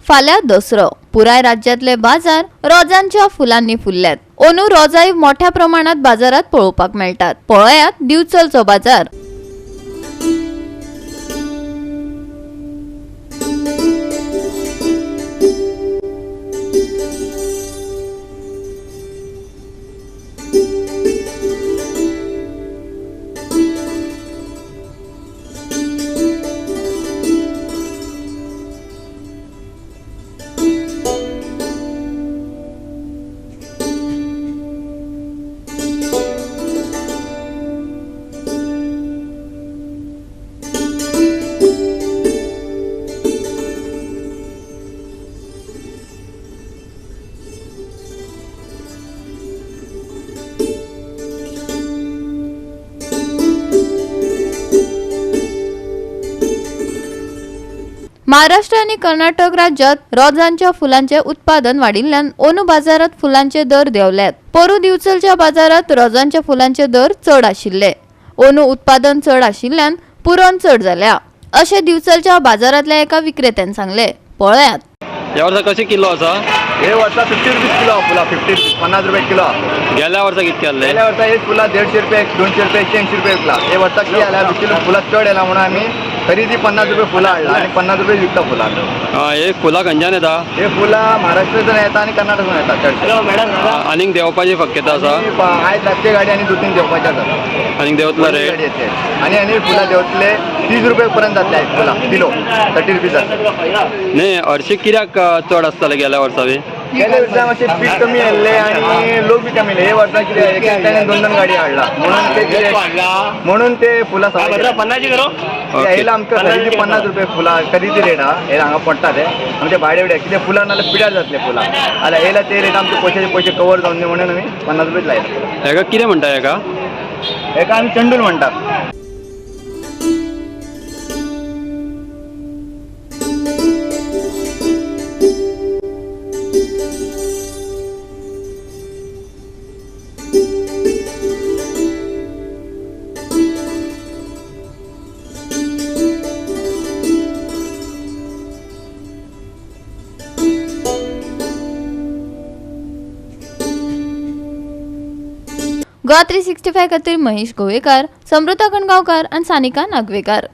फाल्यां दसरो पुराय राज्यातले बाजार रोजांच्या फुलांनी फुलल्यात। अंदू रोजाय मोठ्या प्रमाणात बाजारात पळोवपाक मेळटात। पळयात दिवचलचो बाजार। महाराष्ट्र आणि कर्नाटक राज्यात रोजांच्या फुलांचे उत्पादन वाढिल्ल्यान अंदू बाजारात फुलांचे दर देंवल्यात। पोरू दिवचलच्या बाजारात रोजांच्या फुलांचे दर चढ आशिल्ले। अंदू उत्पादन चढ आशिल्ल्यान पुरवण चढ जाल्या अशें दिवचलच्या बाजारातल्या एका विक्रेत्यान सांगले। पळयात या वर्सा कशें किलो आसा? हे वर्षा 50 रुपीज किलो फुला 50 रुपये किलो। गेल्या वर्सा कितके आसले? गेल्या वर्षा एक फुला 150 रुपये 200 रुपये 180 रुपये विकला। हे वर्षा किती आला विकलो फुला चढ येला म्हणून आम्ही खरेदी 50 रुपये फुला हाडला आणि 50 रुपये विकता फुला। हे फुलां खंयच्यान येता? हे फुला महाराष्ट्रातून येता आणि कर्नाटकातून येता चड। आनीक देंवपाची शक्यता आसा? आयज रातचे गाडी आणि 2-3 देवपाचे आसात। आनीक देंवतलो गाडी रेट? येते आणि फुला देवतले 30 रुपये पर्यंत जातले आहेत फुला किलो 30 रुपीज जातले। न्ही हरशीक कित्याक चड आसताले गेल्या वर्सा बी? गेल्या वर्सा मातशे पीक कमी येयल्ले आणि लोक बी कमी येयले। हे वर्सा कितें एक एकट्याने 2-2 गाडी हाडला म्हणून ते फुला येयला आमकां खरेदी 50 रुपये फुला खरेदी रेट हा। हे हांगा पडटा ते आमचे भाडे बिडे कितें फुलां नाल्यार पिड्यार जातले फुला जाल्यार येयला ते रेट आमचे पयशे कवर जावन दी म्हणून आमी 50 रुपये लायले। हेका कितें म्हणटा हेका? हेका आमी चंडूल म्हणटात। गोवा 365 खातीर महेश गोवेकार, समृता कणगावकार आणि सानिका नागवेकर।